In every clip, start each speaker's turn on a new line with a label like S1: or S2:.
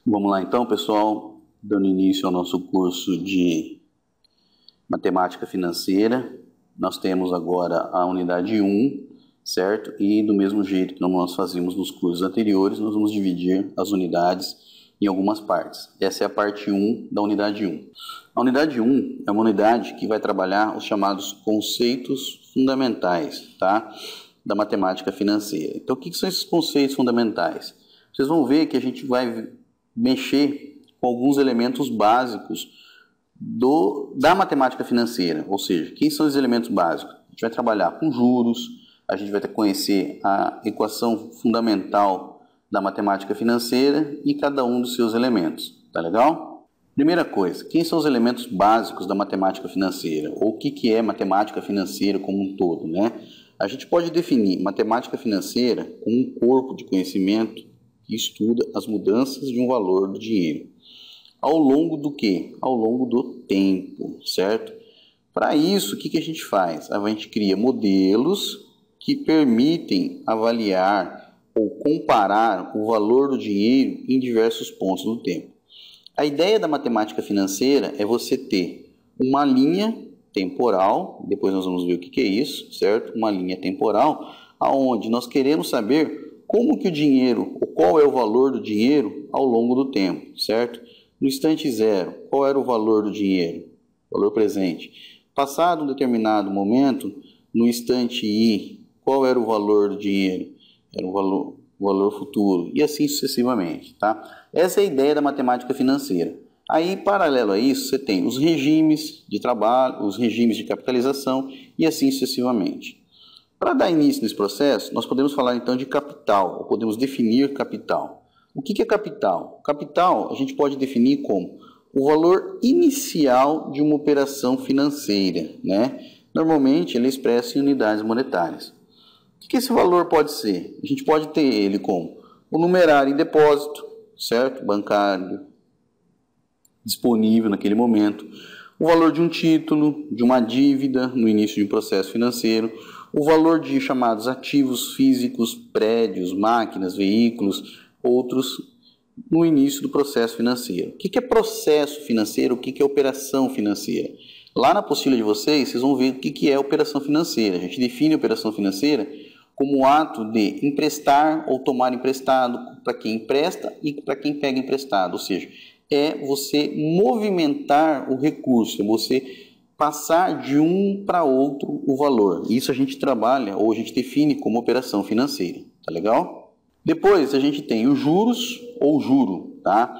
S1: Vamos lá então, pessoal, dando início ao nosso curso de Matemática Financeira. Nós temos agora a unidade 1, certo? E do mesmo jeito que nós fazíamos nos cursos anteriores, nós vamos dividir as unidades em algumas partes. Essa é a parte 1 da unidade 1. A unidade 1 é uma unidade que vai trabalhar os chamados conceitos fundamentais, tá? Da matemática financeira. Então, o que são esses conceitos fundamentais? Vocês vão ver que a gente vai mexer com alguns elementos básicos da matemática financeira, ou seja, quem são os elementos básicos? A gente vai trabalhar com juros, a gente vai conhecer a equação fundamental da matemática financeira e cada um dos seus elementos, tá legal? Primeira coisa, quem são os elementos básicos da matemática financeira? Ou o que é matemática financeira como um todo, né? A gente pode definir matemática financeira como um corpo de conhecimento que estuda as mudanças de um valor do dinheiro. Ao longo do quê? Ao longo do tempo, certo? Para isso, o que a gente faz? A gente cria modelos que permitem avaliar ou comparar o valor do dinheiro em diversos pontos do tempo. A ideia da matemática financeira é você ter uma linha temporal, depois nós vamos ver o que é isso, certo? Uma linha temporal, onde nós queremos saber como que o dinheiro, ou qual é o valor do dinheiro ao longo do tempo, certo? No instante zero, qual era o valor do dinheiro? Valor presente. Passado um determinado momento, no instante I, qual era o valor do dinheiro? Era o valor futuro, e assim sucessivamente, tá? Essa é a ideia da matemática financeira. Aí, paralelo a isso, você tem os regimes de trabalho, os regimes de capitalização e assim sucessivamente. Para dar início nesse processo, nós podemos falar então de capital, ou podemos definir capital. O que é capital? Capital a gente pode definir como o valor inicial de uma operação financeira, né? Normalmente ele é expresso em unidades monetárias. O que esse valor pode ser? A gente pode ter ele como o numerário em depósito, certo? Bancário, disponível naquele momento, o valor de um título, de uma dívida no início de um processo financeiro, o valor de chamados ativos físicos, prédios, máquinas, veículos, outros no início do processo financeiro. O que é processo financeiro? O que é operação financeira? Lá na apostila de vocês vão ver o que é operação financeira. A gente define operação financeira como o ato de emprestar ou tomar emprestado para quem empresta e para quem pega emprestado, ou seja, é você movimentar o recurso, é você passar de um para outro o valor. Isso a gente trabalha ou a gente define como operação financeira, tá legal? Depois a gente tem os juros ou juro, tá?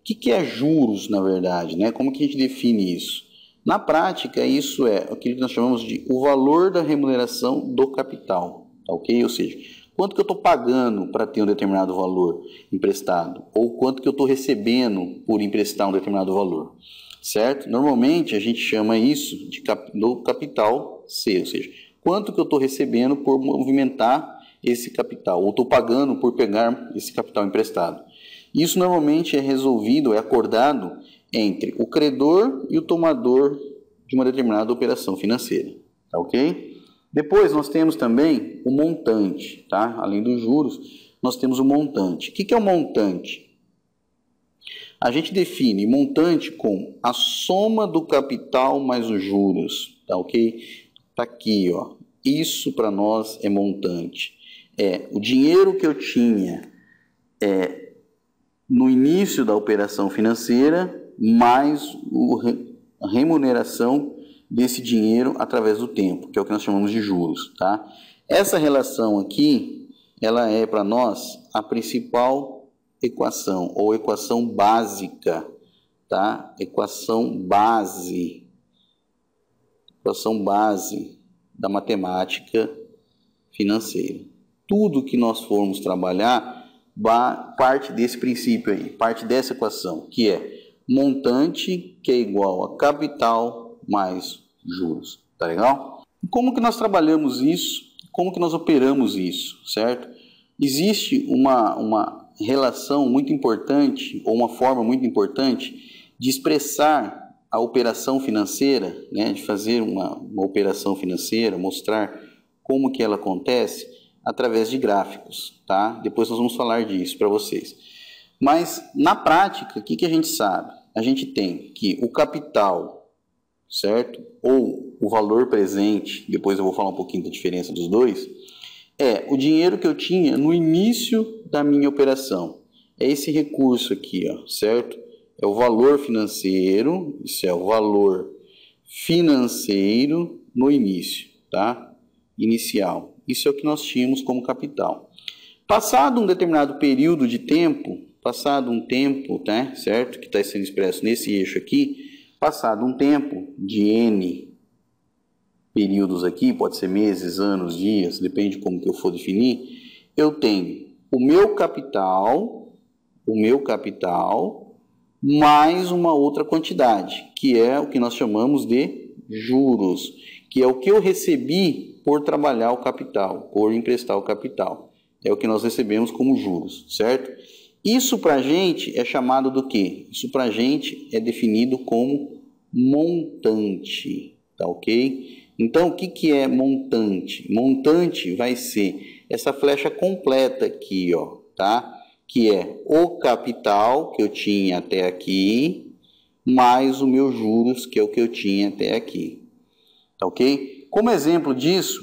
S1: O que é juros, na verdade, né? Como que a gente define isso? Na prática, isso é aquilo que nós chamamos de o valor da remuneração do capital, tá ok? Ou seja, quanto que eu estou pagando para ter um determinado valor emprestado? Ou quanto que eu estou recebendo por emprestar um determinado valor? Certo? Normalmente a gente chama isso do capital C, ou seja, quanto que eu estou recebendo por movimentar esse capital, ou estou pagando por pegar esse capital emprestado. Isso normalmente é resolvido, é acordado entre o credor e o tomador de uma determinada operação financeira, tá ok? Depois nós temos também o montante, tá? Além dos juros, nós temos o montante. O que é o montante? A gente define montante como a soma do capital mais os juros, tá ok? Tá aqui, ó. Isso para nós é montante. É o dinheiro que eu tinha no início da operação financeira mais a remuneração desse dinheiro através do tempo, que é o que nós chamamos de juros, tá? Essa relação aqui, ela é para nós a principal equação ou equação básica, tá? Equação base da matemática financeira. Tudo que nós formos trabalhar parte desse princípio aí, parte dessa equação, que é montante que é igual a capital mais juros, tá legal? Como que nós trabalhamos isso? Como que nós operamos isso, certo? Existe uma relação muito importante, ou uma forma muito importante de expressar a operação financeira, né, de fazer uma operação financeira, mostrar como que ela acontece através de gráficos, tá? Depois nós vamos falar disso para vocês. Mas, na prática, o que a gente sabe? A gente tem que o capital, certo? Ou o valor presente, depois eu vou falar um pouquinho da diferença dos dois, é o dinheiro que eu tinha no início da minha operação. É esse recurso aqui, ó, certo? É o valor financeiro, isso é o valor financeiro no início, tá? Inicial. Isso é o que nós tínhamos como capital. Passado um determinado período de tempo, passado um tempo, tá, certo? Que está sendo expresso nesse eixo aqui, passado um tempo de N períodos aqui, pode ser meses, anos, dias, depende de como que eu for definir, eu tenho o meu capital mais uma outra quantidade, que é o que nós chamamos de juros, que é o que eu recebi por trabalhar o capital, por emprestar o capital. É o que nós recebemos como juros, certo? Isso para a gente é chamado do quê? Isso para a gente é definido como montante, tá ok? Então, o que é montante? Montante vai ser essa flecha completa aqui, ó, tá? Que é o capital que eu tinha até aqui, mais o meu juros, que é o que eu tinha até aqui, tá ok? Como exemplo disso,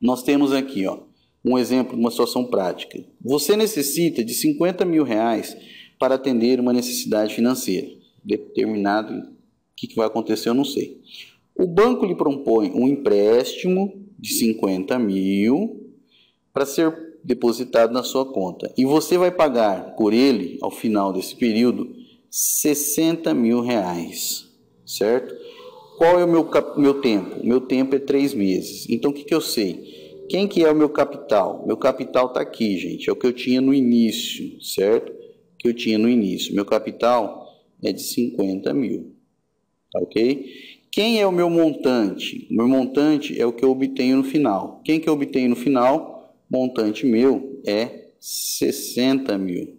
S1: nós temos aqui, ó, um exemplo de uma situação prática. Você necessita de 50 mil reais para atender uma necessidade financeira. Determinado, o que vai acontecer eu não sei. O banco lhe propõe um empréstimo de 50 mil para ser depositado na sua conta. E você vai pagar por ele, ao final desse período, 60 mil reais, certo? Qual é o meu tempo? Meu tempo é 3 meses. Então, o que eu sei? Quem que é o meu capital? Meu capital está aqui, gente. É o que eu tinha no início, certo? Que eu tinha no início. Meu capital é de 50 mil. Tá ok? Quem é o meu montante? O meu montante é o que eu obtenho no final. Quem que eu obtenho no final? Montante meu é 60 mil.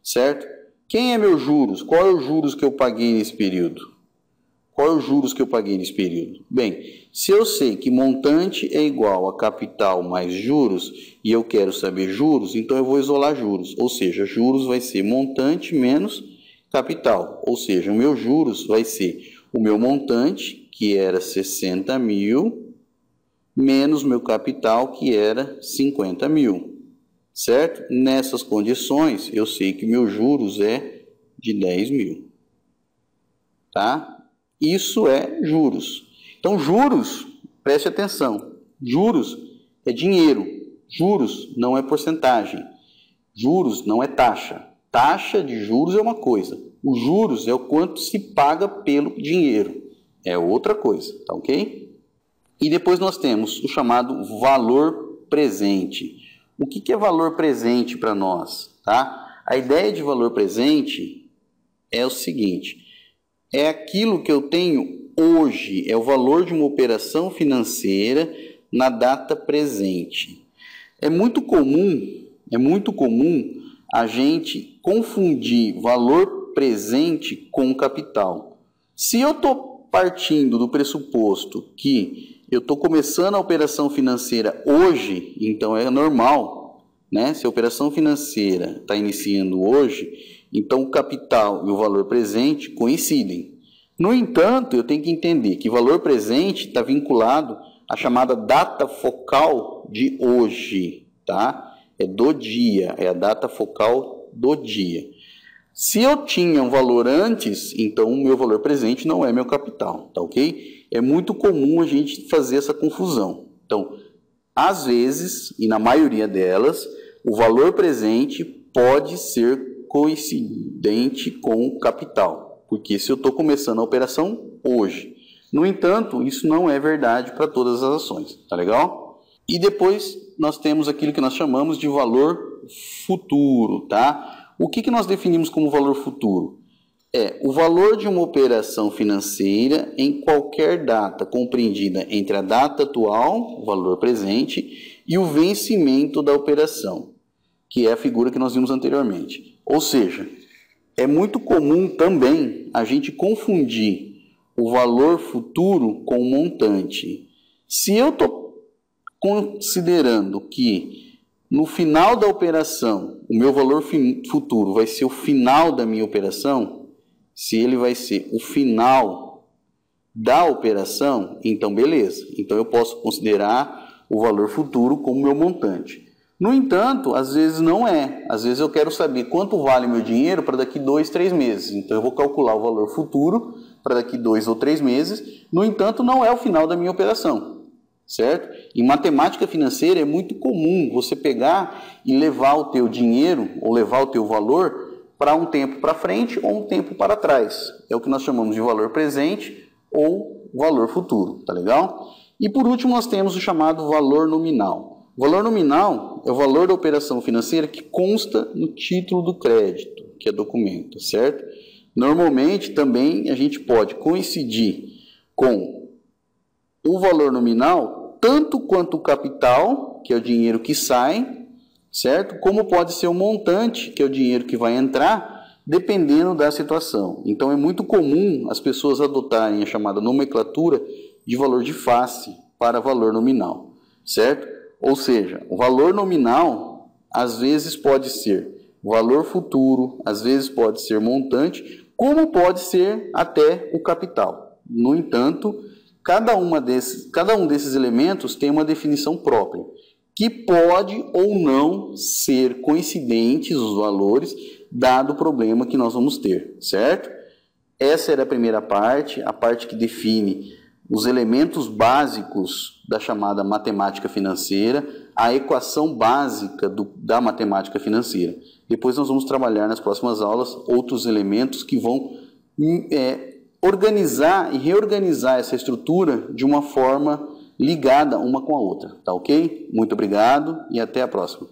S1: Certo? Quem é meus juros? Qual é os juros que eu paguei nesse período? Qual é os juros que eu paguei nesse período? Bem, se eu sei que montante é igual a capital mais juros, e eu quero saber juros, então eu vou isolar juros. Ou seja, juros vai ser montante menos capital. Ou seja, o meu juros vai ser o meu montante, que era 60 mil, menos meu capital, que era 50 mil. Certo? Nessas condições, eu sei que meu juros é de 10 mil. Tá? Isso é juros. Então, juros, preste atenção, juros é dinheiro, juros não é porcentagem, juros não é taxa. Taxa de juros é uma coisa, os juros é o quanto se paga pelo dinheiro, é outra coisa, tá ok? E depois nós temos o chamado valor presente. O que é valor presente para nós? Tá? A ideia de valor presente é o seguinte: é aquilo que eu tenho hoje, é o valor de uma operação financeira na data presente. É muito comum a gente confundir valor presente com capital. Se eu estou partindo do pressuposto que eu estou começando a operação financeira hoje, então é normal, né? Se a operação financeira está iniciando hoje, então o capital e o valor presente coincidem. No entanto, eu tenho que entender que valor presente está vinculado à chamada data focal de hoje, tá? É do dia, é a data focal do dia. Se eu tinha um valor antes, então o meu valor presente não é meu capital, tá ok? É muito comum a gente fazer essa confusão. Então, às vezes, e na maioria delas, o valor presente pode ser coincidente com o capital, porque se eu estou começando a operação hoje. No entanto, isso não é verdade para todas as ações, tá legal? E depois nós temos aquilo que nós chamamos de valor futuro, tá? O que nós definimos como valor futuro? É o valor de uma operação financeira em qualquer data compreendida entre a data atual, o valor presente, e o vencimento da operação, que é a figura que nós vimos anteriormente. Ou seja, é muito comum também a gente confundir o valor futuro com o montante. Se eu estou considerando que no final da operação, o meu valor futuro vai ser o final da minha operação, se ele vai ser o final da operação, então beleza. Então eu posso considerar o valor futuro como meu montante. No entanto, às vezes não é. Às vezes eu quero saber quanto vale meu dinheiro para daqui 2, 3 meses. Então eu vou calcular o valor futuro para daqui 2 ou 3 meses. No entanto, não é o final da minha operação, certo? Em matemática financeira é muito comum você pegar e levar o teu dinheiro ou levar o teu valor para um tempo para frente ou um tempo para trás. É o que nós chamamos de valor presente ou valor futuro, tá legal? E por último nós temos o chamado valor nominal. O valor nominal é o valor da operação financeira que consta no título do crédito, que é documento, certo? Normalmente também a gente pode coincidir com o valor nominal tanto quanto o capital, que é o dinheiro que sai, certo? Como pode ser o montante, que é o dinheiro que vai entrar, dependendo da situação. Então é muito comum as pessoas adotarem a chamada nomenclatura de valor de face para valor nominal, certo? Ou seja, o valor nominal às vezes pode ser valor futuro, às vezes pode ser montante, como pode ser até o capital. No entanto, cada um desses elementos tem uma definição própria, que pode ou não ser coincidentes os valores, dado o problema que nós vamos ter, certo? Essa era a primeira parte, a parte que define os elementos básicos da chamada matemática financeira, a equação básica da matemática financeira. Depois nós vamos trabalhar nas próximas aulas outros elementos que vão organizar e reorganizar essa estrutura de uma forma ligada uma com a outra, tá ok? Muito obrigado e até a próxima.